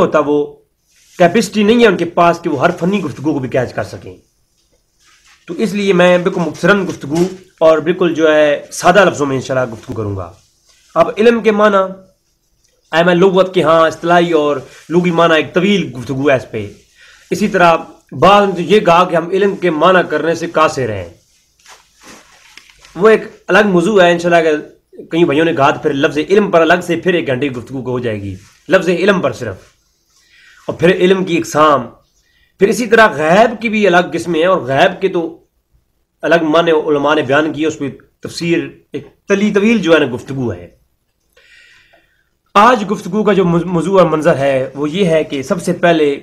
ہوتا وہ کیپیسٹی نہیں ہے ان کے پاس کہ وہ ہر فنی گفتگو کو بھی کیچ کر سکیں. تو اس لیے میں بالکل مختصراً گفتگو اور بالکل جو ہے سادہ لفظوں میں انشاءاللہ گفتگو کروں گا. اب علم کے معنی میں لغت کے ہاں اصطلاحی اور لغوی معنی ایک طویل گفتگو ہے اس پہ. اسی طرح بعض نے یہ کہا کہ ہم علم کے معنی کرنے سے قاصر ہیں. وہ ایک الگ موضوع ہے انشاءاللہ. کہ کئی بھائیوں نے کہا تو پھر لفظ علم پر الگ سے پھر ایک گھنٹے کی گفتگو ہو جائے گی. لفظ علم پر صرف، اور پھر علم کی اقسام، پھر اسی طرح غیب کی بھی الگ قسمیں ہیں، اور غیب کے تو الگ معنی علماء نے بیان کیے. اس پہ تفسیر ایک طویل جو ہے نا گفتگو ہے. آج گفتگو کا جو موضوع اور منظر ہے وہ یہ ہے کہ سب سے پہلے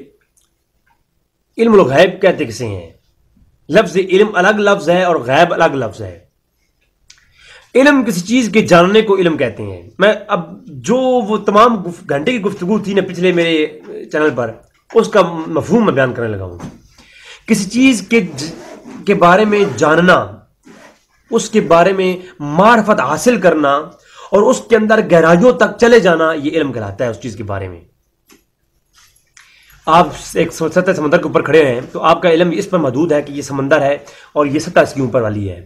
علم الغیب کہتے کسے ہیں. لفظ علم الگ لفظ ہے اور غیب الگ لفظ ہے. علم کسی چیز کے جاننے کو علم کہتے ہیں. میں اب جو وہ تمام گھنٹے کی گفتگو تھی نا پچھلے میرے چینل پر، اس کا مفہوم میں بیان کرنے لگا ہوں. کسی چیز کے بارے میں جاننا، اس کے بارے میں معرفت حاصل کرنا اور اس کے اندر گہرائیوں تک چلے جانا، یہ علم کہلاتا ہے. اس چیز کے بارے میں آپ ایک سطح سمندر کے اوپر کھڑے ہیں تو آپ کا علم اس پر محدود ہے کہ یہ سمندر ہے اور یہ سطح اس کے اوپر والی ہے.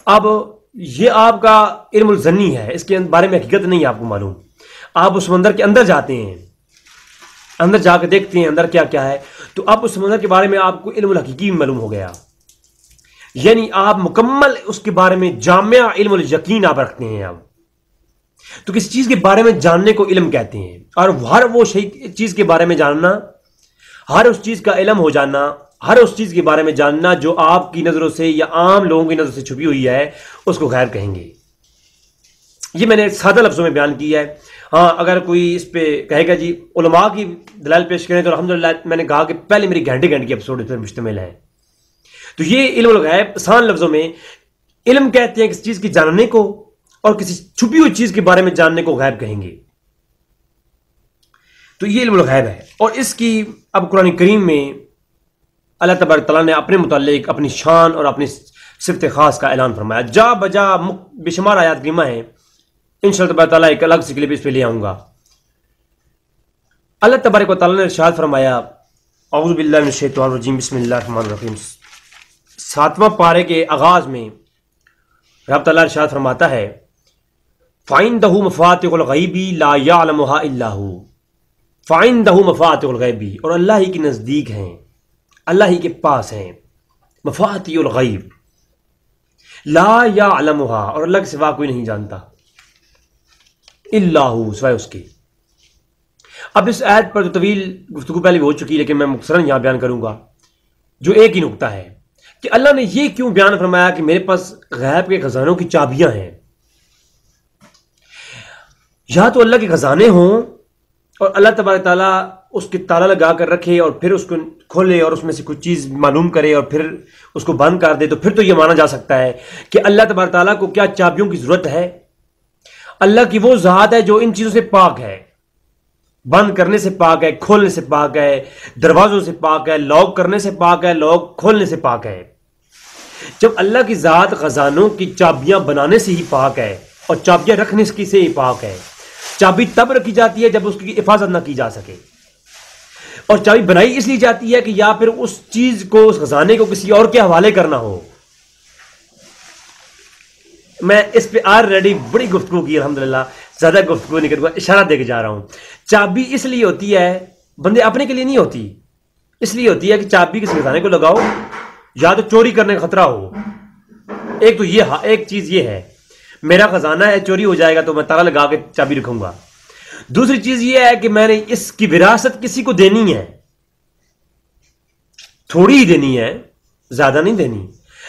اب یہ آپ کا علم الظنی ہے، اس کے بارے میں حقیقت نہیں ہے آپ کو معلوم. آپ اس سمندر کے اندر جاتے ہیں، اندر جا کے دیکھتے ہیں اندر کیا کیا ہے، تو آپ اس سمندر کے بارے میں آپ کو علم الحقیقی معلوم ہو گیا. یعنی آپ مکمل اس کے بارے میں جامع علم الیقین آپ رکھتے ہیں. اب تو کسی چیز کے بارے میں جاننے کو علم کہتے ہیں. اور ہر وہ چیز کے بارے میں جاننا، ہر اس چیز کا علم ہو جانا، ہر اس چیز کے بارے میں جاننا جو آپ کی نظروں سے یا عام لوگوں کی نظر سے چھپی ہوئی ہے، اس کو غیب کہیں گے. یہ میں نے سادہ لفظوں میں بیان کیا ہے. ہاں اگر کوئی اس پہ کہے گا جی علماء کی دلائل پیش کریں تو الحمدللہ میں نے کہا کہ پہلے میری گھنٹے کی ایپیسوڈ اس پر مشتمل ہے. تو یہ علم الغیب آسان لفظوں میں علم کہتے ہیں کسی چیز کی جاننے کو، اور کسی چھپی ہوئی چیز کے بارے میں جاننے کو غیب کہیں گے. تو یہ علم الغیب ہے. اور اس کی اب قرآن کریم میں اللہ تبارک تعالیٰ نے اپنے متعلق اپنی شان اور اپنی صفت خاص کا اعلان فرمایا. جا بجا بے شمار آیات کریمہ ہیں. انشاءاللہ تبارک تعالیٰ ایک الگ سی کلپ اس پہ لے آؤں گا. اللہ تبارک و تعالیٰ نے ارشاد فرمایا، اعوذ باللہ من الشیطان الرجیم، بسم اللہ الرحمن الرحیم. 7واں پارے کے آغاز میں رب تعالیٰ ارشاد فرماتا ہے، فَعِندَهُ مَفَاتِحُ الْغَيْبِ لَا يَعْلَمُهَا إِلَّا هُوَ. فَعِندَهُ مَفَاتِحُ الْغَيْبِ، اور اللہ ہی کے نزدیک ہیں، اللہ ہی کے پاس ہیں مفاتیح الغیب. لا یعلمها، اور اللہ کے سوا کوئی نہیں جانتا، الا ہو، سوائے اس کے. اب اس آیت پر جو طویل گفتگو پہلے بھی ہو چکی لیکن میں مختصراً یہاں بیان کروں گا جو ایک ہی نقطہ ہے کہ اللہ نے یہ کیوں بیان فرمایا کہ میرے پاس غیب کے خزانوں کی چابیاں ہیں. یا تو اللہ کے خزانے ہوں اور اللہ تبارک تعالیٰ اس کے تالا لگا کر رکھے اور پھر اس کو کھولے اور اس میں سے کچھ چیز معلوم کرے اور پھر اس کو بند کر دے، تو پھر تو یہ مانا جا سکتا ہے کہ اللہ تبارک تعالیٰ کو کیا چابیوں کی ضرورت ہے. اللہ کی وہ ذات ہے جو ان چیزوں سے پاک ہے، بند کرنے سے پاک ہے، کھولنے سے پاک ہے، دروازوں سے پاک ہے، لاک کرنے سے پاک ہے، لاک کھولنے سے پاک ہے. جب اللہ کی ذات خزانوں کی چابیاں بنانے سے ہی پاک ہے اور چابیاں رکھنے سے ہی پاک ہے، چابی تب رکھی جاتی ہے جب اس کی حفاظت نہ کی جا سکے، اور چابی بنائی اس لیے جاتی ہے کہ یا پھر اس چیز کو، اس خزانے کو کسی اور کے حوالے کرنا ہو. میں اس پہ آلریڈی بڑی گفتگو کی الحمدللہ، زیادہ گفتگو نہیں کروں گا، اشارہ دے کے جا رہا ہوں. چابی اس لیے ہوتی ہے بندے اپنے کے لیے نہیں ہوتی، اس لیے ہوتی ہے کہ چابی کسی خزانے کو لگاؤ یا تو چوری کرنے کا خطرہ ہو. ایک تو یہ ایک چیز یہ ہے میرا خزانہ ہے، چوری ہو جائے گا تو میں تالا لگا کے چابی رکھوں گا. دوسری چیز یہ ہے کہ میں نے اس کی وراثت کسی کو دینی ہے، تھوڑی ہی دینی ہے، زیادہ نہیں دینی،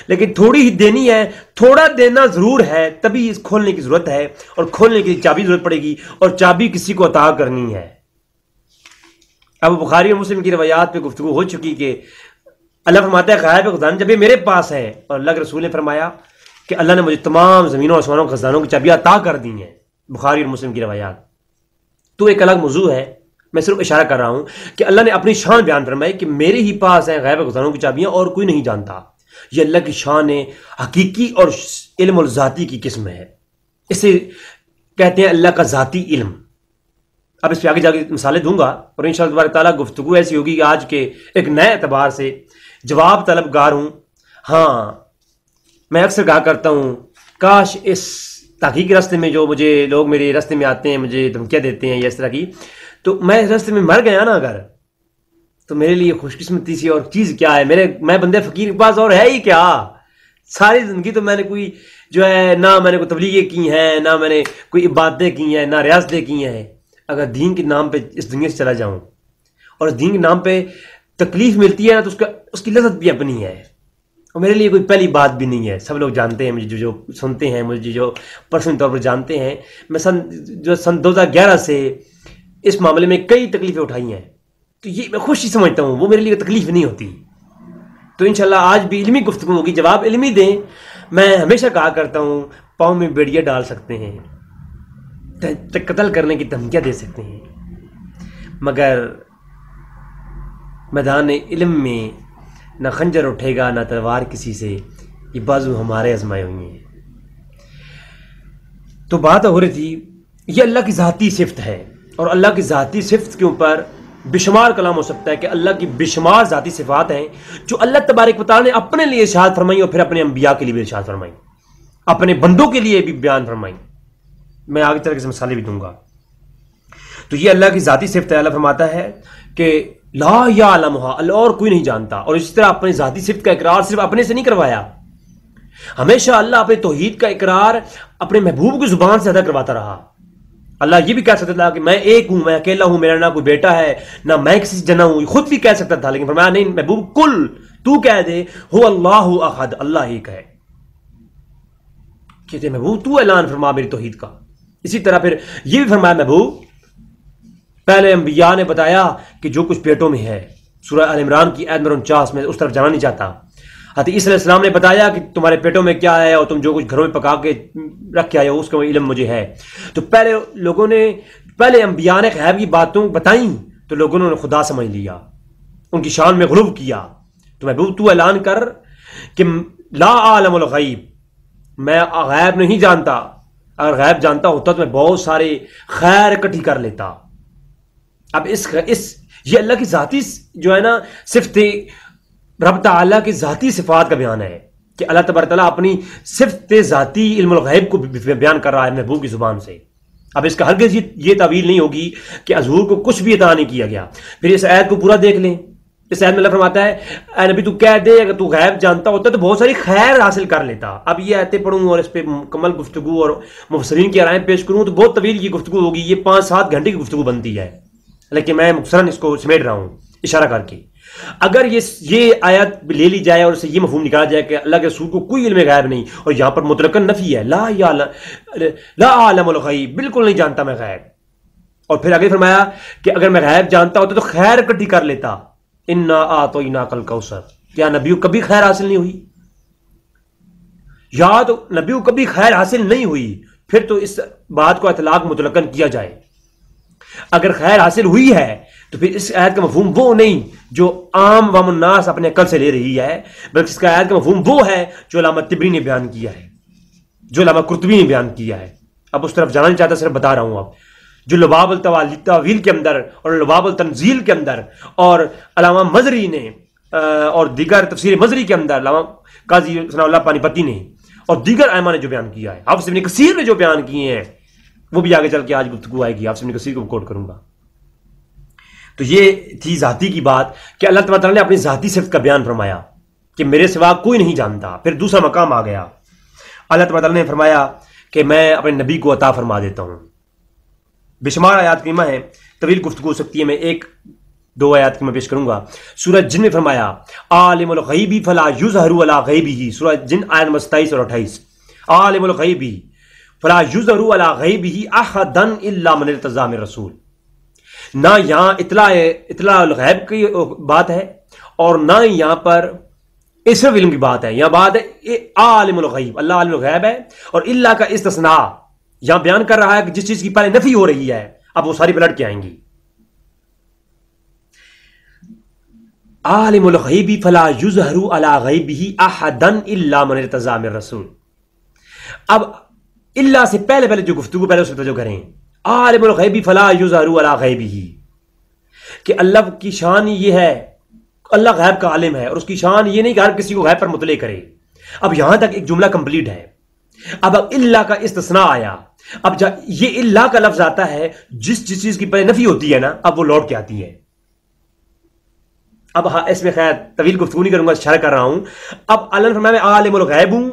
لیکن تھوڑی ہی دینی ہے. تھوڑا دینا ضرور ہے، تبھی اس کھولنے کی ضرورت ہے اور کھولنے کی چابی ضرورت پڑے گی، اور چابی کسی کو عطا کرنی ہے. اب بخاری اور مسلم کی روایات پہ گفتگو ہو چکی کہ اللہ فرماتا ہے غیب خزانہ جب یہ میرے پاس ہے، اور اللہ کے رسول نے فرمایا کہ اللہ نے مجھے تمام زمینوں اور آسمانوں کے خزانوں کی چابیاں عطا کر دی ہیں. بخاری اور مسلم کی روایات تو ایک الگ موضوع ہے، میں صرف اشارہ کر رہا ہوں کہ اللہ نے اپنی شان بیان فرمائی کہ میرے ہی پاس ہیں غیب خزانوں کی چابیاں اور کوئی نہیں جانتا. یہ اللہ کی شان حقیقی اور علم الذاتی کی قسم ہے. اسے کہتے ہیں اللہ کا ذاتی علم. اب اس پہ آگے جا کے مثالیں دوں گا، اور انشاءاللہ تبارک تعالیٰ گفتگو ایسی ہوگی کہ آج کے ایک نئے اعتبار سے جواب طلبگار ہوں۔ ہاں، میں اکثر کہا کرتا ہوں کاش اس تحقیق کے راستے میں جو مجھے لوگ میرے راستے میں آتے ہیں، مجھے دھمکیاں دیتے ہیں یا اس طرح کی، تو میں اس راستے میں مر گیا نا اگر، تو میرے لیے خوش قسمتی سی اور چیز کیا ہے؟ میں بندے فقیر کے پاس اور ہے ہی کیا؟ ساری زندگی تو میں نے کوئی جو ہے نہ میں نے کوئی تبلیغیں کی ہیں، نہ میں نے کوئی عبادتیں کی ہیں، نہ ریاستیں کی ہیں۔ اگر دین کے نام پہ اس دنیا سے چلا جاؤں اور اس دین کے نام پہ تکلیف ملتی ہے نا، تو اس کی لذت بھی اپنی ہے، اور میرے لیے کوئی پہلی بات بھی نہیں ہے۔ سب لوگ جانتے ہیں مجھے، جو سنتے ہیں مجھے، جو پرسنل طور پر جانتے ہیں، میں سن 2011 سے اس معاملے میں کئی تکلیفیں اٹھائی ہیں، تو یہ میں خوشی سمجھتا ہوں، وہ میرے لیے تکلیف نہیں ہوتی۔ تو انشاءاللہ آج بھی علمی گفتگو ہوگی، جواب علمی دیں۔ میں ہمیشہ کہا کرتا ہوں پاؤں میں بیڑیاں ڈال سکتے ہیں، قتل کرنے کی دھمکیاں دے سکتے ہیں، مگر میدان علم میں نہ خنجر اٹھے گا نہ تلوار کسی سے، یہ بازو ہمارے آزمائے ہوئے ہیں۔ تو بات ہو رہی تھی، یہ اللہ کی ذاتی صفت ہے، اور اللہ کی ذاتی صفت کے اوپر بے شمار کلام ہو سکتا ہے کہ اللہ کی بے شمار ذاتی صفات ہیں جو اللہ تبارک و تعالیٰ نے اپنے لیے ارشاد فرمائی، اور پھر اپنے انبیاء کے لیے بھی ارشاد فرمائی، اپنے بندوں کے لیے بھی بیان فرمائی۔ میں آگے طرح سے مثالیں بھی دوں گا۔ تو یہ اللہ کی ذاتی صفت ہے۔ اللہ فرماتا ہے کہ لا یعلمھا، اللہ اور کوئی نہیں جانتا، اور اسی طرح اپنی ذاتی صفت کا اقرار صرف اپنے سے نہیں کروایا، ہمیشہ اللہ اپنے توحید کا اقرار اپنے محبوب کی زبان سے ادا کرواتا رہا۔ اللہ یہ بھی کہہ سکتا تھا کہ میں ایک ہوں، میں اکیلا ہوں، میرا نہ کوئی بیٹا ہے نہ میں کسی سے جنا ہوں، خود بھی کہہ سکتا تھا، لیکن فرمایا نہیں محبوب کل تو کہہ دے هو اللہ احد، اللہ ہی کہے، کہتے محبوب تو اعلان فرما میری توحید کا۔ اسی طرح پھر یہ بھی فرمایا محبوب، پہلے انبیاء نے بتایا کہ جو کچھ پیٹوں میں ہے، سورہ آل عمران کی آیت نمبر 49 میں، اس طرف جانا نہیں چاہتا۔ حضرت عیسیٰ علیہ السلام نے بتایا کہ تمہارے پیٹوں میں کیا ہے، اور تم جو کچھ گھروں میں پکا کے رکھ کے آئے ہو اس کا علم مجھے ہے۔ تو پہلے انبیاء نے غیب کی باتوں بتائیں تو لوگوں نے خدا سمجھ لیا، ان کی شان میں غلو کیا۔ تو محبوب تو اعلان کر کہ لا عالم الغیب، میں غیب نہیں جانتا، اگر غیب جانتا ہوتا تو میں بہت سارے خیر اکٹھی کر لیتا۔ اب یہ اللہ کی ذاتی جو ہے نا صفت، رب تعالیٰ کی ذاتی صفات کا بیان ہے کہ اللہ تبارک تعالیٰ اپنی صفت ذاتی علم الغیب کو بیان کر رہا ہے محبوب کی زبان سے۔ اب اس کا ہرگز یہ تعویل نہیں ہوگی کہ حضور کو کچھ بھی عطا نہیں کیا گیا۔ پھر اس آیت کو پورا دیکھ لیں، اس آیت میں اللہ فرماتا ہے اے نبی تو کہہ دے اگر تو غیب جانتا ہوتا تو بہت ساری خیر حاصل کر لیتا۔ اب یہ آیتیں پڑھوں اور اس پہ مکمل گفتگو اور مفسرین کی رائیں پیش کروں تو بہت طویل یہ گفتگو ہوگی، یہ 5-7 گھنٹے کی گفتگو بنتی ہے، لیکن میں مختصراً اس کو سمیٹ رہا ہوں اشارہ کر کے۔ اگر یہ آیت لے لی جائے اور اس سے یہ مفہوم نکالا جائے کہ اللہ کے رسول کو کوئی علم غیب نہیں، اور یہاں پر مطلقاً نفی ہے، لا عالم الغیب، بالکل نہیں جانتا میں غیب، اور پھر آگے فرمایا کہ اگر میں غیب جانتا ہوتا تو خیر اکٹھی کر لیتا، انا اعطیناک الکوثر، کیا نبیوں کبھی خیر حاصل نہیں ہوئی؟ یا تو نبیوں کبھی خیر حاصل نہیں ہوئی، پھر تو اس بات کو اطلاق مطلقاً کیا جائے۔ اگر خیر حاصل ہوئی ہے تو پھر اس آیت کا مفہوم وہ نہیں جو عام عوام الناس اپنے عقل سے لے رہی ہے، بلکہ اس کا آیت کا مفہوم وہ ہے جو علامہ طبری نے بیان کیا ہے، جو علامہ قرطبی نے بیان کیا ہے۔ اب اس طرف جانا نہیں چاہتا، صرف بتا رہا ہوں۔ اب جو لباب التاویل کے اندر اور لباب التنزیل کے اندر، اور علامہ مزری نے اور دیگر تفسیر مزری کے اندر علامہ قاضی ثناء اللہ پانی پتی نے اور دیگر ائمہ نے جو بیان کیا ہے، حافظ ابن کثیر نے جو بیان کیے ہیں، وہ بھی آگے چل کے آج گفتگو آئے گی، حافظ ابن کثیر کو کوٹ کروں گا۔ تو یہ تھی ذاتی کی بات کہ اللہ تعالیٰ نے اپنی ذاتی صفت کا بیان فرمایا کہ میرے سوا کوئی نہیں جانتا۔ پھر دوسرا مقام آ گیا، اللہ تعالیٰ نے فرمایا کہ میں اپنے نبی کو عطا فرما دیتا ہوں۔ بے شمار آیات کریمہ ہیں، طویل گفتگو ہو سکتی ہے، میں 1-2 آیات کی میں پیش کروں گا۔ سورہ جن میں فرمایا عالم الغیب فلا یظہر علی غیبہ، سورہ جن آیت نمبر 27 اور 28، عالم الغیب فلا یظہر علی غیبہ احدا الا من ارتضی من رسول۔ نہ یہاں اطلاع الغیب کی بات ہے اور نہ یہاں پر صرف علم کی بات ہے، یہاں بات ہے عالم الغیب، اللہ عالم الغیب ہے، اور اللہ کا استثناء یہاں بیان کر رہا ہے کہ جس چیز کی پہلے نفی ہو رہی ہے اب وہ ساری پلٹ کے آئیں گی۔ عالم الغیب فلا یظہر علی غیبہ احدا الا من ارتضی من رسول۔ اب اللہ سے پہلے جو گفتگو پہلے اس پہ جو کریں، عالم الغیب فلا یظہر علی غیبہ، کہ اللہ کی شان یہ ہے، اللہ غیب کا عالم ہے، اور اس کی شان یہ نہیں کہ ہر کسی کو غیب پر مطلع کرے۔ اب یہاں تک ایک جملہ کمپلیٹ ہے۔ اب اللہ کا استثناء آیا، اب یہ اللہ کا لفظ آتا ہے، جس چیز کی پہلے نفی ہوتی ہے نا، اب وہ لوٹ کے آتی ہے۔ اب اس میں خیر طویل گفتگو نہیں کروں گا، اشارہ کر رہا ہوں۔ اب اللہ نے فرمایا میں عالم الغیب ہوں،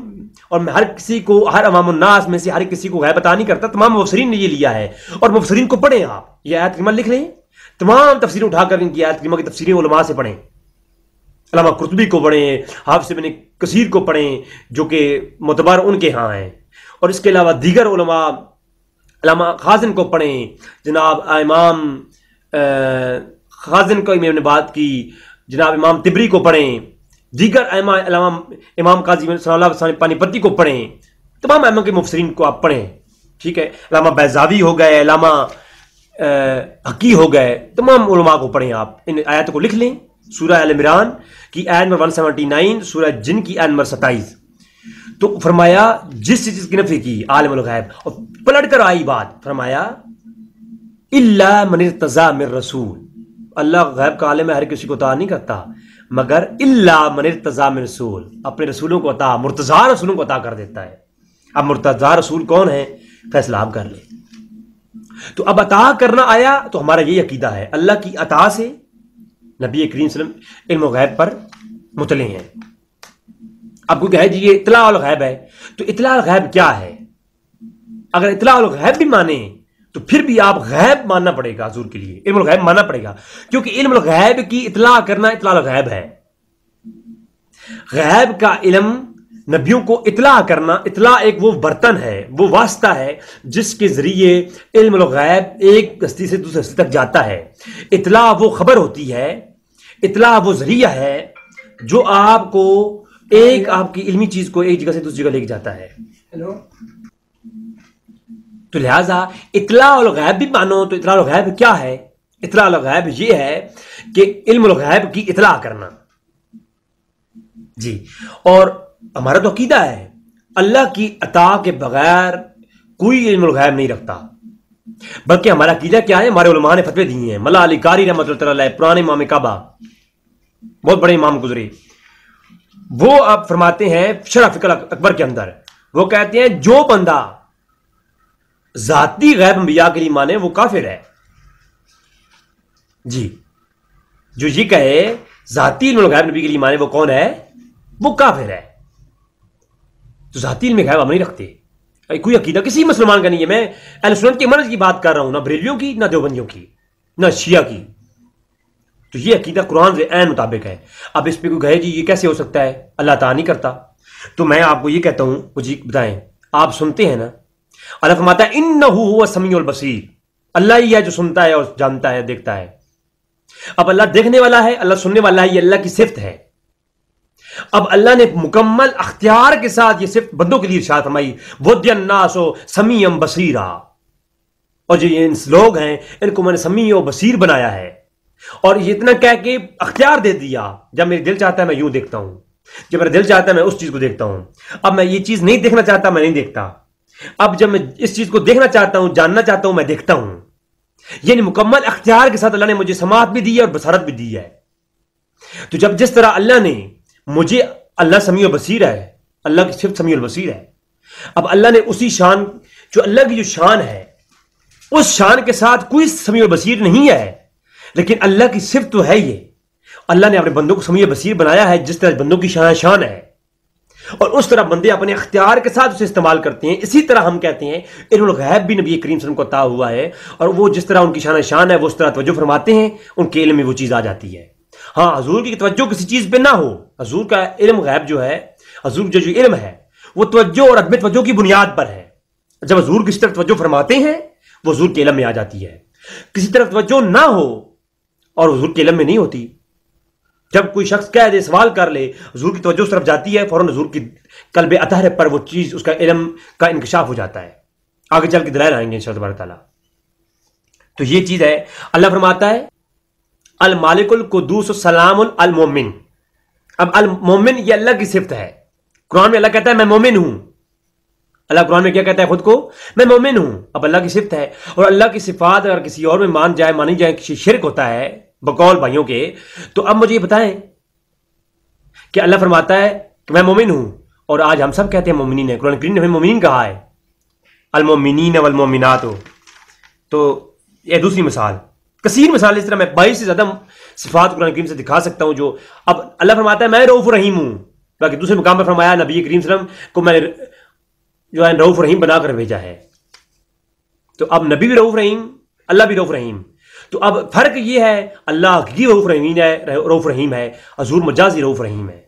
اور میں ہر کسی کو، ہر عوام الناس میں سے ہر کسی کو غیب عطا نہیں کرتا۔ تمام مفسرین نے یہ لیا ہے، اور مفسرین کو پڑھیں، آپ یہ آیت کریمہ لکھ لیں، تمام تفسیریں اٹھا کر ان کی آیت کریمہ کی تفسیریں علماء سے پڑھیں، علامہ قرطبی کو پڑھیں، حافظ ابن کثیر کو پڑھیں جو کہ معتبر ان کے ہاں ہیں، اور اس کے علاوہ دیگر علماء، علامہ خازن کو پڑھیں، جناب امام خازن کو میں نے بات کی، جناب امام طبری کو پڑھیں، دیگر امام قاضی صلی اللہ علیہ پانی پتی کو پڑھیں، تمام ائمہ کے مفسرین کو آپ پڑھیں، ٹھیک ہے، علامہ بیضاوی ہو گئے، علامہ حقی ہو گئے، تمام علماء کو پڑھیں، آپ ان آیات کو لکھ لیں۔ سورہ آل عمران کی آیت نمبر 179، سورہ جن کی آیت نمبر 27، تو فرمایا جس چیز کی نفی کی عالم الغیب، اور پلٹ کر آئی بات، فرمایا الا من ارتضی من رسول، اللہ غیب کا عالم ہے، ہر کسی کو عطا نہیں کرتا، مگر الا من ارتضی من رسول، اپنے رسولوں کو عطا، مرتضی رسولوں کو عطا کر دیتا ہے۔ اب مرتضی رسول کون ہے، فیصلہ آپ کر لیں۔ تو اب عطا کرنا آیا تو ہمارا یہ عقیدہ ہے، اللہ کی عطا سے نبی کریم صلی اللہ علیہ وسلم علم و غیب پر مطلع ہیں۔ اب کوئی کہے جی یہ اطلاع الغیب ہے، تو اطلاع الغیب کیا ہے؟ اگر اطلاع الغیب بھی مانے تو پھر بھی آپ غیب ماننا پڑے گا، حضور کے لیے علم الغیب ماننا پڑے گا، کیونکہ علم الغیب کی اطلاع کرنا اطلاع الغیب ہے۔ غیب کا علم نبیوں کو اطلاع کرنا، اطلاع ایک وہ برتن ہے، وہ واسطہ ہے جس کے ذریعے علم الغیب ایک ہستی سے دوسری ہستی تک جاتا ہے۔ اطلاع وہ خبر ہوتی ہے، اطلاع وہ ذریعہ ہے جو آپ کو ایک آپ کی علمی چیز کو ایک جگہ سے دوسری جگہ لے کے جاتا ہے۔ تو لہٰذا اطلاع الغیب بھی مانو تو اطلاع الغیب کیا ہے؟ اطلاع الغیب یہ ہے کہ علم الغیب کی اطلاع کرنا، جی۔ اور ہمارا تو عقیدہ ہے اللہ کی عطا کے بغیر کوئی علم الغیب نہیں رکھتا، بلکہ ہمارا عقیدہ کیا ہے، ہمارے علماء نے فتوے دیے ہیں۔ ملا علی قاری رحمۃ اللہ علیہ، پرانے امام کعبہ، بہت بڑے امام گزرے، وہ آپ فرماتے ہیں شرح فقہ اکبر کے اندر، وہ کہتے ہیں جو بندہ ذاتی غیب انبیاء کے لیے مانے وہ کافر ہے، جی۔ جو یہ کہے ذاتی علم الغیب نبی کے لیے مانے وہ کون ہے؟ وہ کافر ہے۔ تو ذاتی علم غیب ہم نہیں رکھتے، کوئی عقیدہ کسی مسلمان کا نہیں ہے۔ میں اہل سنت کے منہج کی بات کر رہا ہوں، نہ بریلویوں کی، نہ دیوبندیوں کی، نہ شیعہ کی۔ تو یہ عقیدہ قرآن سے عین مطابق ہے۔ اب اس پہ کوئی کہے جی یہ کیسے ہو سکتا ہے، اللہ تعالیٰ نہیں کرتا، تو میں آپ کو یہ کہتا ہوں، مجھے بتائیں، آپ سنتے ہیں نا، اللہ فرماتا ہے انہ هو السمیع البصیر، اللہ ہی ہے جو سنتا ہے اور جانتا ہے، دیکھتا ہے۔ اب اللہ دیکھنے والا ہے، اللہ سننے والا ہے، یہ اللہ کی صفت ہے۔ اب اللہ نے مکمل اختیار کے ساتھ یہ صفت بندوں کے لیے ارشاد فرمائی، وَدِّ النَّاسُ سَمِيعًا بَصِيرًا، اور جو یہ لوگ ہیں ان کو میں نے سمیع و بصیر بنایا ہے، اور یہ اتنا کہہ کے اختیار دے دیا، جب میرے دل چاہتا ہے میں یوں دیکھتا ہوں، جب میرا دل چاہتا ہے میں اس چیز کو دیکھتا ہوں، اب میں یہ چیز نہیں دیکھنا چاہتا میں نہیں دیکھتا، اب جب میں اس چیز کو دیکھنا چاہتا ہوں، جاننا چاہتا ہوں، میں دیکھتا ہوں۔ یعنی مکمل اختیار کے ساتھ اللہ نے مجھے سماعت بھی دی ہے اور بصارت بھی دی ہے۔ تو جب جس طرح اللہ نے مجھے، اللہ سمیع و بصیر ہے، اللہ کی صفت سمیع البصیر ہے، اب اللہ نے اسی شان، جو اللہ کی جو شان ہے اس شان کے ساتھ کوئی سمیع و بصیر نہیں ہے، لیکن اللہ کی صفت تو ہے یہ، اللہ نے اپنے بندوں کو سمیع و بصیر بنایا ہے، جس طرح بندوں کی شان ہے، اور اس طرح بندے اپنے اختیار کے ساتھ اسے استعمال کرتے ہیں۔ اسی طرح ہم کہتے ہیں علم الغیب بھی نبی کریم صلی اللہ علیہ وسلم کو عطا ہوا ہے، اور وہ جس طرح ان کی شان ہے وہ اس طرح توجہ فرماتے ہیں، ان کے علم میں وہ چیز آ جاتی ہے۔ ہاں، حضور کی توجہ کسی چیز پہ نہ ہو، حضور کا علم غیب جو ہے، حضور جو علم ہے وہ توجہ اور عدم توجہ کی بنیاد پر ہے۔ جب حضور کسی طرف توجہ فرماتے ہیں وہ حضور کے علم میں آ جاتی ہے، کسی طرف توجہ نہ ہو اور حضور کے علم میں نہیں ہوتی۔ جب کوئی شخص کہہ دے، سوال کر لے، حضور کی توجہ اس طرف جاتی ہے، فوراً حضور کی قلب اطہر پر وہ چیز، اس کا علم کا انکشاف ہو جاتا ہے۔ آگے چل کے دلائل آئیں گے انشاءاللہ تبارک تعالیٰ۔ تو یہ چیز ہے، اللہ فرماتا ہے المالک القدوس السلام المومن۔ اب المومن یہ اللہ کی صفت ہے، قرآن میں اللہ کہتا ہے میں مومن ہوں، اللہ قرآن میں کیا کہتا ہے خود کو؟ میں مومن ہوں. اب اللہ کی صفت ہے، اور اللہ کی صفات اگر کسی اور میں مانی جائے کسی شرک ہوتا ہے بقول بھائیوں کے. تو اب مجھے یہ بتائیں کہ اللہ فرماتا ہے کہ میں مومن ہوں، اور آج ہم سب کہتے ہیں مومنین ہیں. قرآن کریم نے ہمیں مومنین کہا ہے، المومنین والمومنات. تو یہ دوسری مثال، کثیر مثال اس طرح میں 22 سے زیادہ صفات قرآن کریم سے دکھا سکتا ہوں. جو اب اللہ فرماتا ہے میں رؤوف رحیم ہوں. باقی دوسرے مقام پر فرمایا نبی کریم صلی اللہ علیہ وسلم کو میں نے جو ہے رؤوف رحیم بنا کر بھیجا ہے. تو اب نبی بھی رؤوف رحیم، اللہ بھی رؤوف رحیم. تو اب فرق یہ ہے، اللہ حقیقی رؤوف رحیم ہے، حضور مجازی رؤوف رحیم ہے.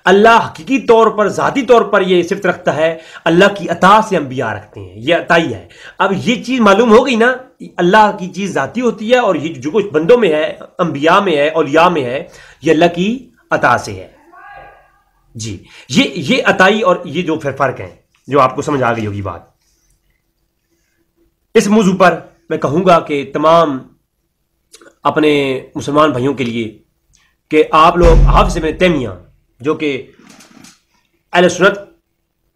اللہ حقیقی طور پر ذاتی طور پر یہ صفت رکھتا ہے، اللہ کی عطا سے انبیاء رکھتے ہیں، یہ عطائی ہے. اب یہ چیز معلوم ہو گئی نا، اللہ کی چیز ذاتی ہوتی ہے، اور یہ جو کچھ بندوں میں ہے، انبیاء میں ہے، اولیاء میں ہے، یہ اللہ کی عطا سے ہے. جی یہ عطائی اور یہ جو پھر فرق ہے جو آپ کو سمجھ آ گئی ہوگی بات. اس موضوع پر میں کہوں گا کہ تمام اپنے مسلمان بھائیوں کے لیے کہ آپ لوگ حافظ ابن تیمیہ جو کہ اہل سنت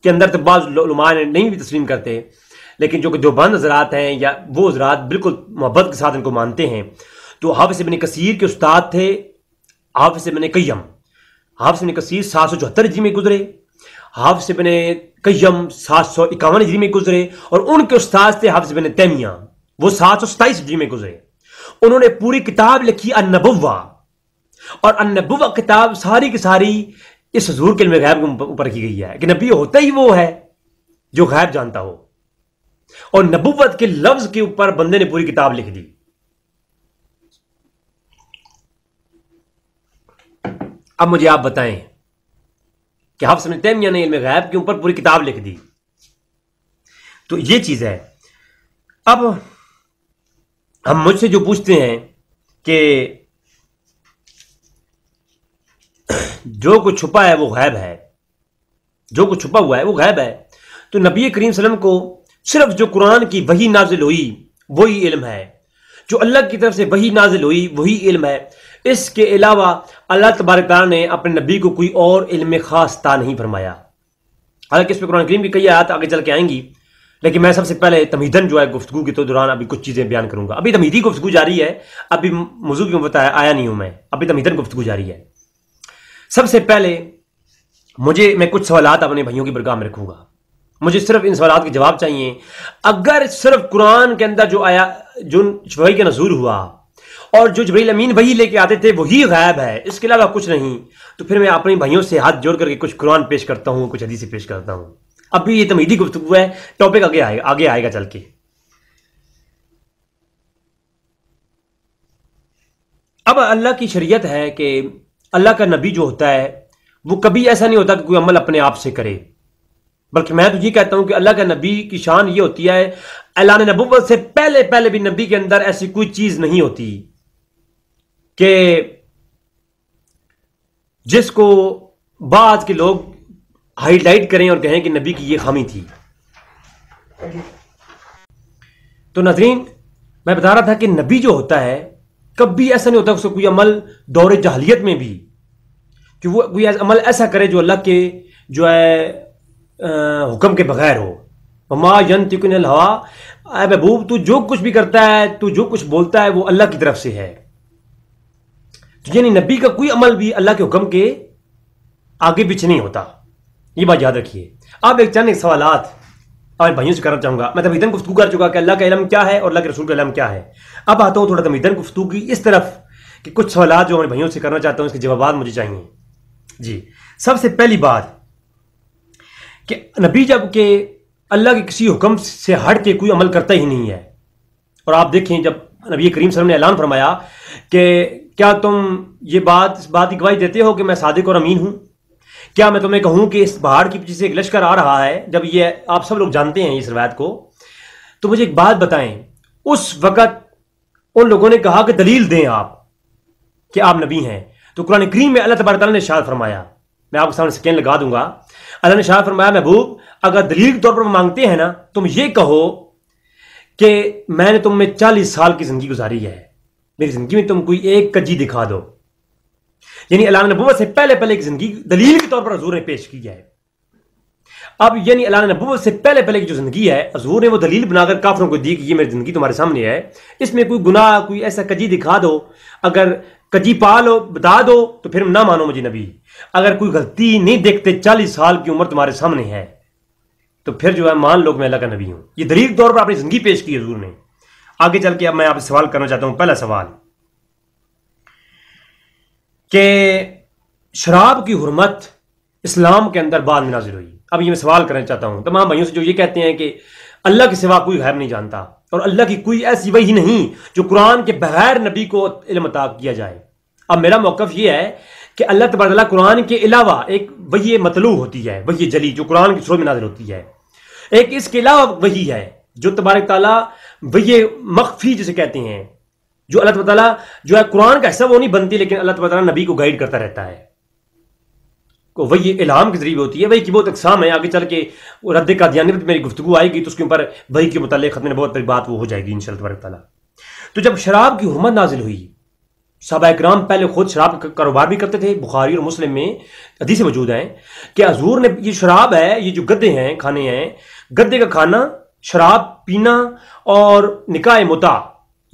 کے اندر تو بعض علماء نہیں بھی تسلیم کرتے، لیکن جو کہ دیوبند حضرات ہیں یا وہ حضرات بالکل محبت کے ساتھ ان کو مانتے ہیں، تو حافظ ابن کثیر کے استاد تھے حافظ ابن قیم. حافظ ابن کثیر 774 ہجری میں گزرے، حافظ ابن قیم 751 ہجری میں گزرے، اور ان کے استاد تھے حافظ ابن تیمیہ، وہ 727 ہجری میں گزرے. انہوں نے پوری کتاب لکھی النبوہ، اور النبوہ کتاب ساری کی ساری اس حضور کے علم غیب کے اوپر کی گئی ہے کہ نبی ہوتا ہی وہ ہے جو غیب جانتا ہو، اور نبوت کے لفظ کے اوپر بندے نے پوری کتاب لکھ دی. اب مجھے آپ بتائیں کہ حافظ ابن تیمیہ نے علم غیب کے اوپر پوری کتاب لکھ دی. تو یہ چیز ہے. اب ہم مجھ سے جو پوچھتے ہیں کہ جو کچھ چھپا ہے وہ غیب ہے، جو کچھ چھپا ہوا ہے وہ غیب ہے، تو نبی کریم صلی اللہ علیہ وسلم کو صرف جو قرآن کی وحی نازل ہوئی وہی علم ہے، جو اللہ کی طرف سے وحی نازل ہوئی وہی علم ہے. اس کے علاوہ اللہ تبارک تعالیٰ نے اپنے نبی کو کوئی اور علم خاص عطا نہیں فرمایا. حالانکہ اس پہ قرآن کریم کی کئی آیات آگے چل کے آئیں گی، لیکن میں سب سے پہلے تمہیدن جو ہے گفتگو کے تو دوران ابھی کچھ چیزیں بیان کروں گا. ابھی تمہیدی گفتگو جاری ہے، ابھی موضوع کیوں بتایا آیا نہیں ہوں میں، ابھی تمہیدن گفتگو جاری ہے. سب سے پہلے میں کچھ سوالات اپنے بھائیوں کی برگاہ میں رکھوں گا. مجھے صرف ان سوالات کے جواب چاہیے. اگر صرف قرآن کے اندر جو وحی کا نزول ہوا اور جو جبرائیل امین وحی لے کے آتے تھے وہی غیب ہے، اس کے علاوہ کچھ نہیں، تو پھر میں اپنے بھائیوں سے ہاتھ جوڑ کر کے کچھ قرآن پیش کرتا ہوں، کچھ حدیث پیش کرتا ہوں. ابھی یہ تمہیدی گفتگو ہے، ٹاپک آگے آئے گا چل کے. اب اللہ کی شریعت ہے کہ اللہ کا نبی جو ہوتا ہے وہ کبھی ایسا نہیں ہوتا کہ کوئی عمل اپنے آپ سے کرے، بلکہ میں تو یہ کہتا ہوں کہ اللہ کا نبی کی شان یہ ہوتی ہے، اعلان نبوت سے پہلے بھی نبی کے اندر ایسی کوئی چیز نہیں ہوتی کہ جس کو بعض کے لوگ ہائی لائٹ کریں اور کہیں کہ نبی کی یہ خامی تھی. تو ناظرین، میں بتا رہا تھا کہ نبی جو ہوتا ہے کبھی ایسا نہیں ہوتا اس کو کوئی عمل دور جاہلیت میں بھی کہ وہ کوئی عمل ایسا کرے جو اللہ کے جو ہے حکم کے بغیر ہو. وما ينطق عن الهوى، اے محبوب تو جو کچھ بھی کرتا ہے، تو جو کچھ بولتا ہے وہ اللہ کی طرف سے ہے. یعنی نبی کا کوئی عمل بھی اللہ کے حکم کے آگے پیچھے نہیں ہوتا، یہ بات یاد رکھیے. اب ایک چند سوالات اور بھائیوں سے کرنا چاہوں گا. میں تمہیدن گفتگو کر چکا کہ اللہ کا علم کیا ہے اور اللہ کے رسول کا علم کیا ہے. اب آتا ہوں تھوڑا تمہیدن گفتگو کی اس طرف کہ کچھ سوالات جو ہمارے بھائیوں سے کرنا چاہتا ہوں اس کے جوابات مجھے چاہیے. جی، سب سے پہلی بات کہ نبی جب کہ اللہ کے کسی حکم سے ہٹ کے کوئی عمل کرتا ہی نہیں ہے، اور آپ دیکھیں جب نبی کریم صلی اللہ علیہ وسلم نے اعلان فرمایا کہ کیا تم اس بات کی گواہی دیتے ہو کہ میں صادق اور امین ہوں؟ کیا میں تمہیں کہوں کہ اس پہاڑ کی پیچھے سے ایک لشکر آ رہا ہے؟ جب یہ آپ سب لوگ جانتے ہیں اس روایت کو، تو مجھے ایک بات بتائیں، اس وقت ان لوگوں نے کہا کہ دلیل دیں آپ کہ آپ نبی ہیں. تو قرآن کریم میں اللہ تبارک تعالیٰ نے ارشاد فرمایا، میں آپ کے سامنے سکین لگا دوں گا. اللہ نے ارشاد فرمایا محبوب اگر دلیل کے طور پر مانگتے ہیں نا، تم یہ کہو کہ میں نے تم میں 40 سال کی زندگی گزاری ہے، میری زندگی میں تم کوئی ایک کجی دکھا دو. یعنی اعلان نبوت سے پہلے ایک زندگی دلیل کے طور پر حضور نے پیش کی ہے. اب یعنی اعلان نبوت سے پہلے پہلے کی جو زندگی ہے حضور نے وہ دلیل بنا کر کافروں کو دی کہ یہ میری زندگی تمہارے سامنے ہے، اس میں کوئی گناہ کوئی ایسا کجی دکھا دو، اگر کجی پالو بتا دو تو پھر نہ مانو مجھے نبی، اگر کوئی غلطی نہیں دیکھتے 40 سال کی عمر تمہارے سامنے ہے تو پھر جو ہے مان لو کہ میں اللہ کا نبی ہوں۔ یہ دلیل طور پر اپنی زندگی پیش کی حضور نے۔ آگے چل کے اب میں آپ سے سوال کرنا چاہتا ہوں، پہلا سوال کہ شراب کی حرمت اسلام کے اندر بعد میں نازل ہوئی۔ اب یہ میں سوال کرنا چاہتا ہوں تمام بھائیوں سے جو یہ کہتے ہیں کہ اللہ کے سوا کوئی غیب نہیں جانتا اور اللہ کی کوئی ایسی وحی نہیں جو قرآن کے بغیر نبی کو علم عطا کیا جائے۔ اب میرا موقف یہ ہے کہ اللہ تبارک و تعالیٰ قرآن کے علاوہ ایک وحی مطلوع ہوتی ہے، وحی جلی جو قرآن کی صورت میں نازل ہوتی ہے، ایک اس کے علاوہ وحی ہے جو تبارک تعالیٰ وحی مخفی جسے کہتے ہیں، جو اللہ تبارک تعالیٰ جو ہے قرآن کا حصہ وہ نہیں بنتی لیکن اللہ تبارک تعالیٰ نبی کو گائیڈ کرتا رہتا ہے، وہی الہام کے ذریعے ہوتی ہے۔ وہی کی بہت اقسام ہے، آگے چل کے رد قادیانیت میری گفتگو آئے گی تو اس کے اوپر وہی کے متعلق ختم بہت بڑی بات وہ ہو جائے گی انشاءاللہ تبارک تعالیٰ۔ تو جب شراب کی حرمت نازل ہوئی، صحابہ کرام پہلے خود شراب کا کاروبار بھی کرتے تھے، بخاری اور مسلم میں حدیثیں موجود ہیں کہ حضور نے یہ شراب ہے، یہ جو گدے ہیں کھانے ہیں، گدے کا کھانا، شراب پینا اور نکاح متع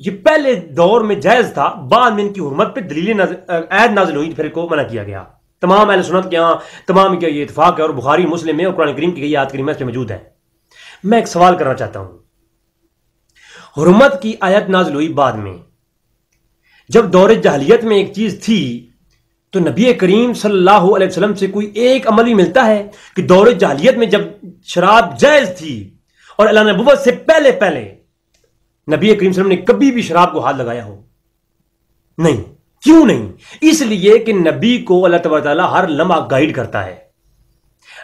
یہ پہلے دور میں جائز تھا، بعد میں ان کی حرمت پہ دلیل عید نازل ہوئی پھر کو منع کیا گیا۔ تمام اہل سنت کے ہاں تمام کا یہ اتفاق ہے اور بخاری مسلم میں اور قرآن کریم کی آیات کریمہ میں موجود ہے۔ میں ایک سوال کرنا چاہتا ہوں، حرمت کی آیت نازل ہوئی بعد میں، جب دور جاہلیت میں ایک چیز تھی تو نبی کریم صلی اللہ علیہ وسلم سے کوئی ایک عمل بھی ملتا ہے کہ دور جاہلیت میں جب شراب جائز تھی اور اعلان نبوت سے پہلے پہلے نبی کریم صلی اللہ علیہ وسلم نے کبھی بھی شراب کو ہاتھ لگایا ہو؟ نہیں۔ کیوں نہیں؟ اس لیے کہ نبی کو اللہ تبارک تعالیٰ ہر لمحہ گائیڈ کرتا ہے۔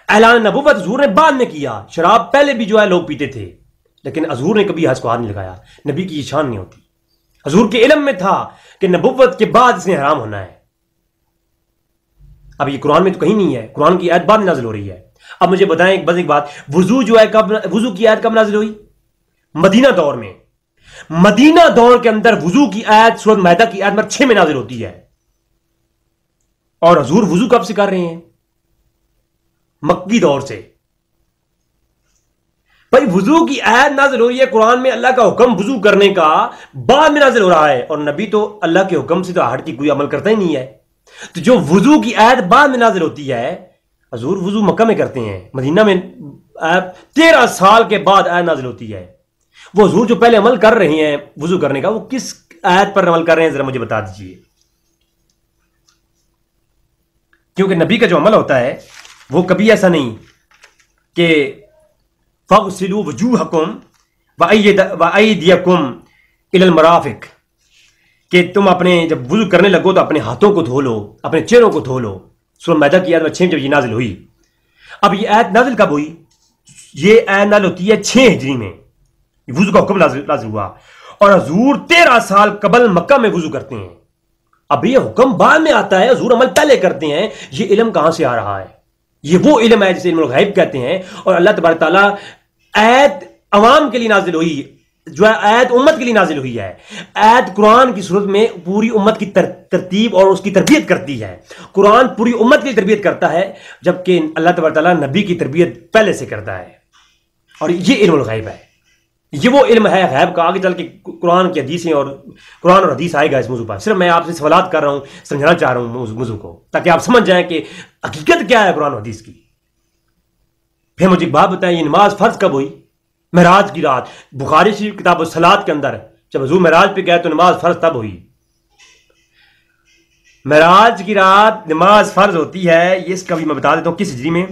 اعلان نبوت حضور نے بعد میں کیا، شراب پہلے بھی جو ہے لوگ پیتے تھے لیکن حضور نے کبھی اس کو ہاتھ نہیں لگایا، نبی کی یہ شان نہیں ہوتی۔ حضور کے علم میں تھا کہ نبوت کے بعد اس نے حرام ہونا ہے۔ اب یہ قرآن میں تو کہیں نہیں ہے، قرآن کی آیت بعد نازل ہو رہی ہے۔ اب مجھے بتائیں بس ایک بات، وضو جو ہے کب وضو کی آیت کب نازل ہوئی؟ مدینہ دور میں۔ مدینہ دور کے اندر وضو کی آیت سورۃ مائدہ کی آیت نمبر 6 میں نازل ہوتی ہے، اور حضور وضو کب سے کر رہے ہیں؟ مکی دور سے۔ بھائی وضو کی آیت نازل ہوئی ہے قرآن میں، اللہ کا حکم وضو کرنے کا بعد میں نازل ہو رہا ہے، اور نبی تو اللہ کے حکم سے تو ہٹ کے کوئی عمل کرتا ہی نہیں ہے۔ تو جو وضو کی آیت بعد میں نازل ہوتی ہے، حضور وضو مکہ میں کرتے ہیں، مدینہ میں 13 سال کے بعد آیت نازل ہوتی ہے۔ وہ حضور جو پہلے عمل کر رہے ہیں وضو کرنے کا، وہ کس آیت پر عمل کر رہے ہیں ذرا مجھے بتا دیجئے، کیونکہ نبی کا جو عمل ہوتا ہے وہ کبھی ایسا نہیں کہ فَاغْسِلُوا وُجُوهَكُمْ وَأَيْدِيَكُمْ إِلَى الْمَرَافِقِ، کہ تم اپنے جب وضو کرنے لگو تو اپنے ہاتھوں کو دھو لو، اپنے چہروں کو دھو لو۔ سورۃ مائدہ کی آیت 6 جب یہ نازل ہوئی۔ اب یہ آیت نازل کب ہوئی؟ یہ آیت نازل ہوتی ہے 6 ہجری میں، وضو کا حکم نازل ہوا، اور حضور 13 سال قبل مکہ میں وضو کرتے ہیں۔ اب یہ حکم بعد میں آتا ہے، حضور عمل پہلے کرتے ہیں۔ یہ علم کہاں سے آ رہا ہے؟ یہ وہ علم ہے جسے علم الغیب کہتے ہیں، اور اللہ تبارک تعالیٰ آیت عوام کے لیے نازل ہوئی، جو ہے آیت امت کے لیے نازل ہوئی ہے۔ آیت قرآن کی صورت میں پوری امت کی ترتیب اور اس کی تربیت کرتی ہے۔ قرآن پوری امت کی تربیت کرتا ہے، جبکہ اللہ تبارک تعالیٰ نبی کی تربیت پہلے سے کرتا ہے، اور یہ علم الغیب ہے۔ یہ وہ علم ہے غیب کا، آگے چل کے قرآن کی حدیثیں اور قرآن اور حدیث آئے گا اس موضوع پر۔ صرف میں آپ سے سوالات کر رہا ہوں، سمجھانا چاہ رہا ہوں موضوع کو، تاکہ آپ سمجھ جائیں کہ حقیقت کیا ہے قرآن اور حدیث کی۔ پھر مجھے ایک بات بتائیں، یہ نماز فرض کب ہوئی؟ معراج کی رات۔ بخاری شریف کتاب الصلاۃ کے اندر جب حضور معراج پہ گئے تو نماز فرض تب ہوئی۔ معراج کی رات نماز فرض ہوتی ہے، یہ اس کا بھی میں بتا دیتا ہوں کس ہجری میں۔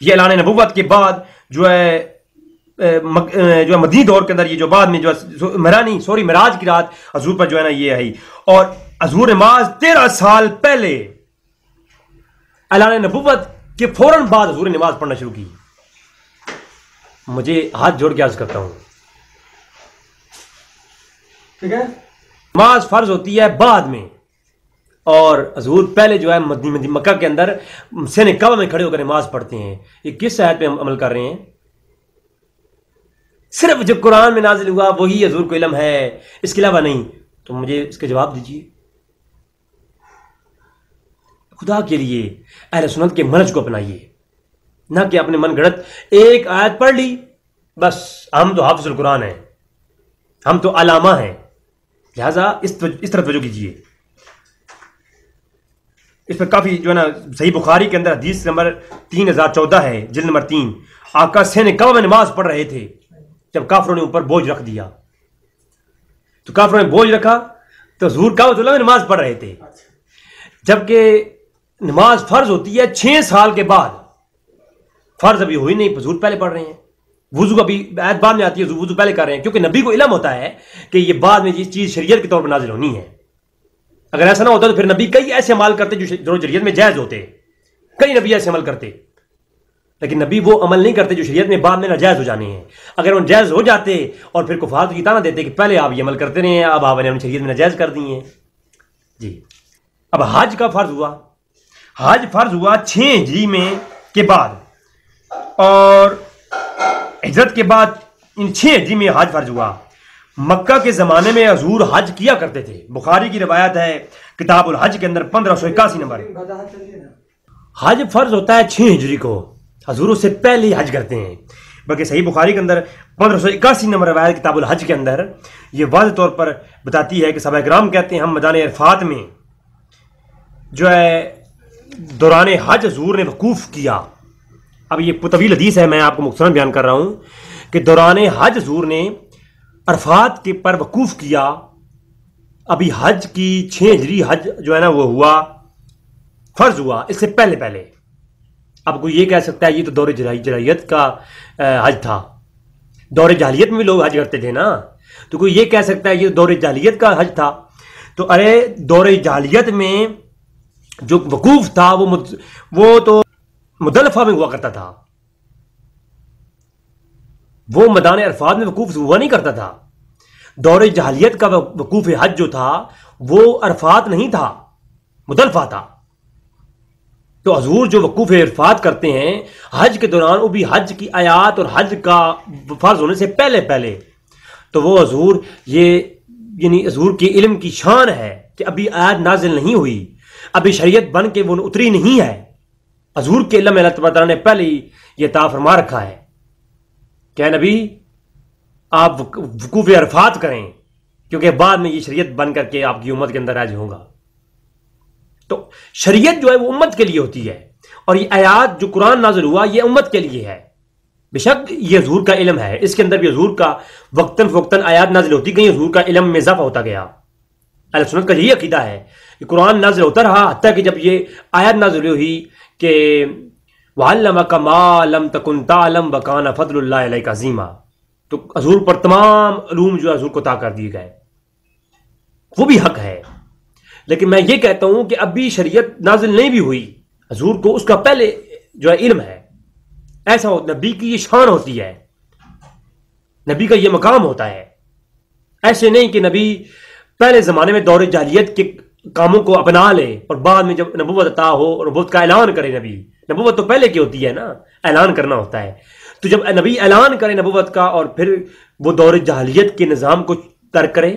یہ اعلان نبوت کے بعد جو ہے مدنی دور کے اندر، یہ جو بعد میں جو معراج کی رات حضور پر جو ہے نا یہ ہے، اور حضور نماز 13 سال پہلے اعلان نبوت کے فوراً بعد حضور نے نماز پڑھنا شروع کی۔ مجھے ہاتھ جوڑ کے عرض کرتا ہوں، ٹھیک ہے، نماز فرض ہوتی ہے بعد میں، اور حضور پہلے جو ہے مکہ کے اندر سین کعبہ میں کھڑے ہو کر نماز پڑھتے ہیں۔ یہ کس آیت پہ عمل کر رہے ہیں؟ صرف جو قرآن میں نازل ہوا وہی حضور کو علم ہے، اس کے علاوہ نہیں۔ تو مجھے اس کا جواب دیجیے، خدا کے لیے اہل سنت کے منہج کو اپنائیے۔ نہ کہ اپنے من گھڑت ایک آیت پڑھ لی بس ہم تو حافظ القرآن ہیں، ہم تو علامہ ہیں. لہذا اس طرح توجہ کیجیے. اس پر کافی جو ہے نا صحیح بخاری کے اندر حدیث نمبر 3014 ہے، جلد نمبر 3. آقا سین کعبہ میں نماز پڑھ رہے تھے جب کافروں نے اوپر بوجھ رکھ دیا. تو کافروں نے بوجھ رکھا تو حضور کعبۃ اللہ میں نماز پڑھ رہے تھے، جبکہ نماز فرض ہوتی ہے 6 سال کے بعد. فرض ابھی ہوئی نہیں، حضور پہلے پڑھ رہے ہیں. وضو ابھی آیت بعد میں آتی ہے، وضو پہلے کر رہے ہیں، کیونکہ نبی کو علم ہوتا ہے کہ یہ بعد میں یہ چیز شریعت کے طور پر نازل ہونی ہے. اگر ایسا نہ ہوتا تو پھر نبی کئی ایسے عمال کرتے جو شریعت میں جائز ہوتے. کئی نبی ایسے عمل کرتے، لیکن نبی وہ عمل نہیں کرتے جو شریعت میں بعد میں ناجائز ہو جانے ہیں. اگر وہ جائز ہو جاتے اور پھر کفار کی طرح دیتے کہ پہلے آپ یہ عمل کرتے رہے ہیں، اب آپ نے شریعت میں ناجائز کر دیے ہیں. جی اب حج کا فرض ہوا. حج فرض ہوا 6 ہجری میں کے بعد، اور ہجرت کے بعد ان 6 ہجری میں حج فرض ہوا. مکہ کے زمانے میں حضور حج کیا کرتے تھے. بخاری کی روایت ہے کتاب الحج کے اندر 1581 نمبر. حج فرض ہوتا ہے 6 ہجری کو، حضور اس سے پہلے ہی حج کرتے ہیں. بلکہ صحیح بخاری کے اندر 1581 نمبر روایت کتاب الحج کے اندر یہ واضح طور پر بتاتی ہے کہ صحابہ کرام کہتے ہیں ہم میدان عرفات میں جو ہے دوران حج حضور نے وقوف کیا. اب یہ طویل حدیث ہے، میں آپ کو مختصراً بیان کر رہا ہوں کہ دوران حج حضور نے عرفات کے پر وقوف کیا. ابھی حج کی 6 ہجری حج جو ہے نا وہ ہوا، فرض ہوا اس سے پہلے. اب کوئی یہ کہہ سکتا ہے یہ تو دور جاہلیت کا حج تھا. دور جاہلیت میں بھی لوگ حج کرتے تھے نا، تو کوئی یہ کہہ سکتا ہے یہ دور جاہلیت کا حج تھا. تو ارے دور جاہلیت میں جو وقوف تھا وہ تو مزدلفہ میں ہوا کرتا تھا، وہ میدان عرفات میں وقوف ہوا نہیں کرتا تھا. دور جاہلیت کا وقوف حج جو تھا وہ عرفات نہیں تھا، مزدلفہ تھا. تو حضور جو وقوف عرفات کرتے ہیں حج کے دوران، وہ بھی حج کی آیات اور حج کا فرض ہونے سے پہلے، تو وہ حضور یہ یعنی حضور کے علم کی شان ہے کہ ابھی آیات نازل نہیں ہوئی، ابھی شریعت بن کے وہ اتری نہیں ہے. حضور کے علم اللہ تعالیٰ نے پہلے ہی یہ عطا فرما رکھا ہے کہ نبی آپ وقوف عرفات کریں، کیونکہ بعد میں یہ شریعت بن کر کے آپ کی امت کے اندر راج ہوگا. تو شریعت جو ہے وہ امت کے لیے ہوتی ہے، اور یہ آیات جو قرآن نازل ہوا یہ امت کے لیے ہے. بے شک یہ حضور کا علم ہے، اس کے اندر بھی حضور کا وقتاً فوقتاً آیات نازل ہوتی گئی، حضور کا علم میں اضافہ ہوتا گیا. اہل سنت کا یہی عقیدہ ہے کہ قرآن نازل ہوتا رہا حتیٰ کہ جب یہ آیات نازل ہوئی کہ وَعَلَّمَكَ مَا لَمْ تَكُنْ تَعْلَمْ وَكَانَ فَضْلُ اللَّهِ عَلَيْكَ عَظِيمًا، تو حضور پر تمام علوم جو ہے حضور کو عطا کر دیے گئے. وہ بھی حق ہے، لیکن میں یہ کہتا ہوں کہ ابھی شریعت نازل نہیں بھی ہوئی، حضور کو اس کا پہلے جو ہے علم ہے. ایسا ہو نبی کی یہ شان ہوتی ہے، نبی کا یہ مقام ہوتا ہے. ایسے نہیں کہ نبی پہلے زمانے میں دور جاہلیت کے کاموں کو اپنا لے اور بعد میں جب نبوت عطا ہو اور نبوت کا اعلان کرے. نبوت تو پہلے کی ہوتی ہے نا، اعلان کرنا ہوتا ہے. تو جب نبی اعلان کرے نبوت کا اور پھر وہ دور جاہلیت کے نظام کو ترک کرے،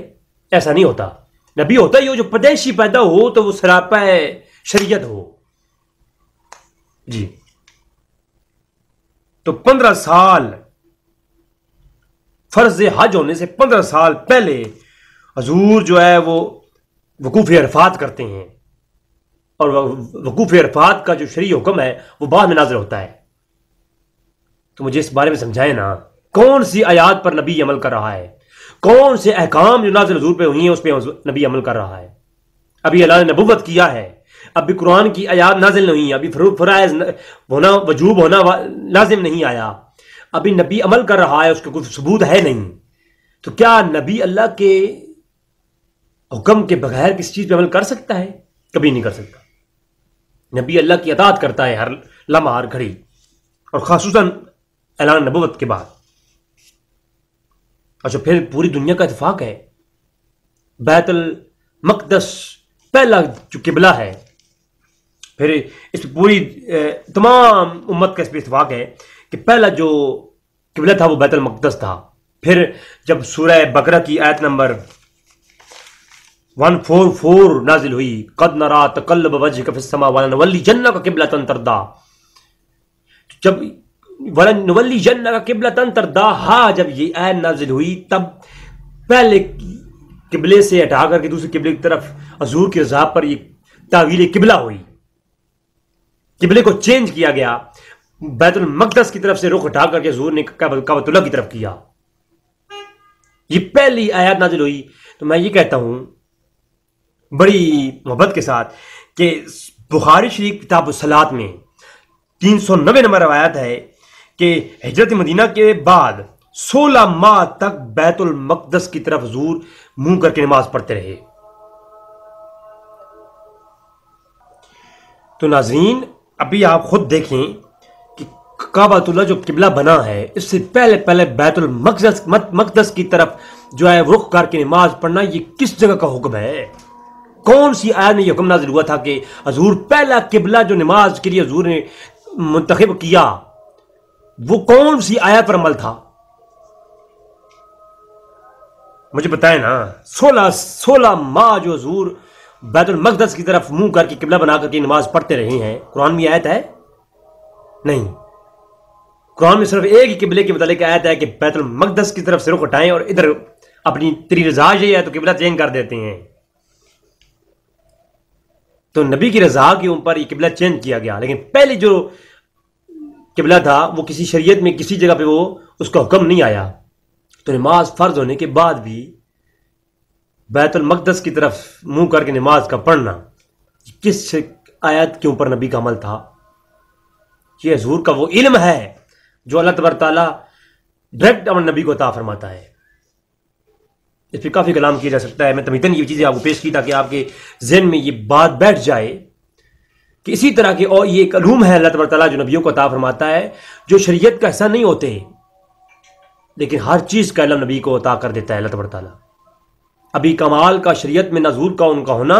ایسا نہیں ہوتا. نبی ہوتا ہی ہو جو پیدائشی پیدا ہو تو وہ سراپا شریعت ہو. جی تو 15 سال فرض حج ہونے سے 15 سال پہلے حضور جو ہے وہ وقوف عرفات کرتے ہیں، اور وقوف عرفات کا جو شرعی حکم ہے وہ بعد میں نازل ہوتا ہے. تو مجھے اس بارے میں سمجھائیں نا، کون سی آیات پر نبی عمل کر رہا ہے، کون سے احکام جو نازل حضور پہ ہوئی ہیں اس پہ نبی عمل کر رہا ہے. ابھی اللہ نے نبوت کیا ہے، ابھی قرآن کی آیات نازل نہیں، ابھی فرائض ہونا وجوب ہونا لازم نہیں آیا، ابھی نبی عمل کر رہا ہے، اس کا کوئی ثبوت ہے نہیں. تو کیا نبی اللہ کے حکم کے بغیر کسی چیز پہ عمل کر سکتا ہے؟ کبھی نہیں کر سکتا. نبی اللہ کی اطاعت کرتا ہے ہر لمحہ ہر گھڑی، اور خصوصاً اعلان نبوت کے بعد. اچھا پھر پوری دنیا کا اتفاق ہے، بیت المقدس پہلا جو قبلہ ہے، پھر اس پہ پوری تمام امت کا اس پہ اتفاق ہے کہ پہلا جو قبلہ تھا وہ بیت المقدس تھا. پھر جب سورہ بقرہ کی آیت نمبر 144 نازل ہوئی، قد نرا تقلب وجهك في السماء ولنولینک قبلۃ ترضیٰ، جب وَلَنُوَلِّيَنَّكَ قِبْلَةً تَرْضَاهَا جب یہ آیت نازل ہوئی تب پہلے قبلے سے ہٹا کر کے دوسرے قبلے کی طرف حضور کی رضا پر یہ تعویل قبلہ ہوئی، قبلے کو چینج کیا گیا، بیت المقدس کی طرف سے رخ ہٹا کر کے حضور نے کعبۃ اللہ کی طرف کیا. یہ پہلی آیات نازل ہوئی. تو میں یہ کہتا ہوں بڑی محبت کے ساتھ کہ بخاری شریف کتاب الصلاۃ میں 390 نمبر روایت ہے کہ ہجرت مدینہ کے بعد 16 ماہ تک بیت المقدس کی طرف حضور منہ کر کے نماز پڑھتے رہے. تو ناظرین ابھی آپ خود دیکھیں کہ کعبۃ اللہ جو قبلہ بنا ہے اس سے پہلے بیت المقدس کی طرف جو ہے رخ کر کے نماز پڑھنا یہ کس جگہ کا حکم ہے؟ کون سی آیت میں یہ حکم نازل ہوا تھا کہ حضور پہلا قبلہ جو نماز کے لیے حضور نے منتخب کیا وہ کون سی آیت پر عمل تھا؟ مجھے بتائیں نا. 16 ماہ جو حضور بیت المقدس کی طرف منہ کر کے قبلہ بنا کر کے نماز پڑھتے رہے ہیں، قرآن میں آیت ہے نہیں. قرآن میں صرف ایک ہی قبلے کے متعلق آیت ہے کہ بیت المقدس کی طرف سے رخ ہٹائیں اور ادھر اپنی تیری رضا یہ ہے تو قبلہ چینج کر دیتے ہیں. تو نبی کی رضا کے اوپر یہ قبلہ چینج کیا گیا، لیکن پہلے جو قبلہ تھا وہ کسی شریعت میں کسی جگہ پہ وہ اس کا حکم نہیں آیا. تو نماز فرض ہونے کے بعد بھی بیت المقدس کی طرف منہ کر کے نماز کا پڑھنا کس آیت کے اوپر نبی کا عمل تھا؟ یہ حضور کا وہ علم ہے جو اللہ تبارک تعالیٰ ڈائریکٹ اپنے نبی کو عطا فرماتا ہے. اس پہ کافی کلام کیا جا سکتا ہے. میں تمہیں یہ چیزیں آپ کو پیش کی تاکہ آپ کے ذہن میں یہ بات بیٹھ جائے کہ اسی طرح کے اور یہ ایک علوم ہے اللہ تبارک تعالیٰ جو نبیوں کو عطا فرماتا ہے جو شریعت کا حصہ نہیں ہوتے، لیکن ہر چیز کا علم نبی کو عطا کر دیتا ہے اللہ تبارک تعالیٰ. ابھی کمال کا شریعت میں نزول کا ان کا ہونا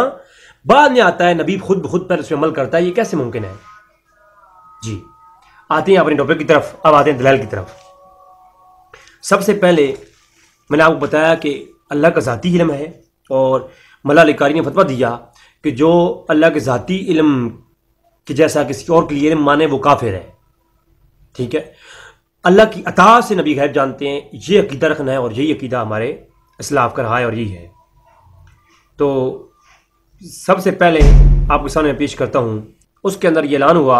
بعد میں آتا ہے، نبی خود بخود پر اس میں عمل کرتا ہے. یہ کیسے ممکن ہے؟ جی آتے ہیں اپنے ٹاپک کی طرف. اب آتے ہیں دلائل کی طرف. سب سے پہلے میں نے آپ کو بتایا کہ اللہ کا ذاتی علم ہے، اور مولا علی قاری نے فتویٰ دیا کہ جو اللہ کے ذاتی علم کہ جیسا کسی اور کے لیے علم مانے وہ کافر ہے. ٹھیک ہے، اللہ کی عطا سے نبی غیب جانتے ہیں، یہ عقیدہ رکھنا ہے اور یہی عقیدہ ہمارے اسلاف کا رہا ہے اور یہی ہے. تو سب سے پہلے آپ کے سامنے پیش کرتا ہوں، اس کے اندر یہ اعلان ہوا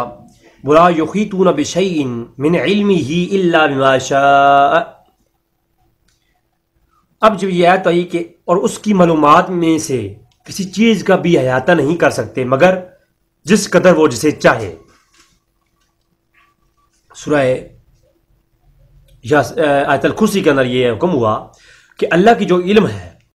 وَلَا يُحِيطُونَ بِشَيْءٍ مِّنْ عِلْمِهِ إِلَّا بِمَا شَاءَ. اب جب یہ آیت آئی کہ اور اس کی معلومات میں سے کسی چیز کا بھی احاطہ نہیں کر سکتے مگر جس قدر وہ جسے چاہے. سورہ آیت الکرسی کے اندر یہ حکم ہوا کہ اللہ کی جو علم ہے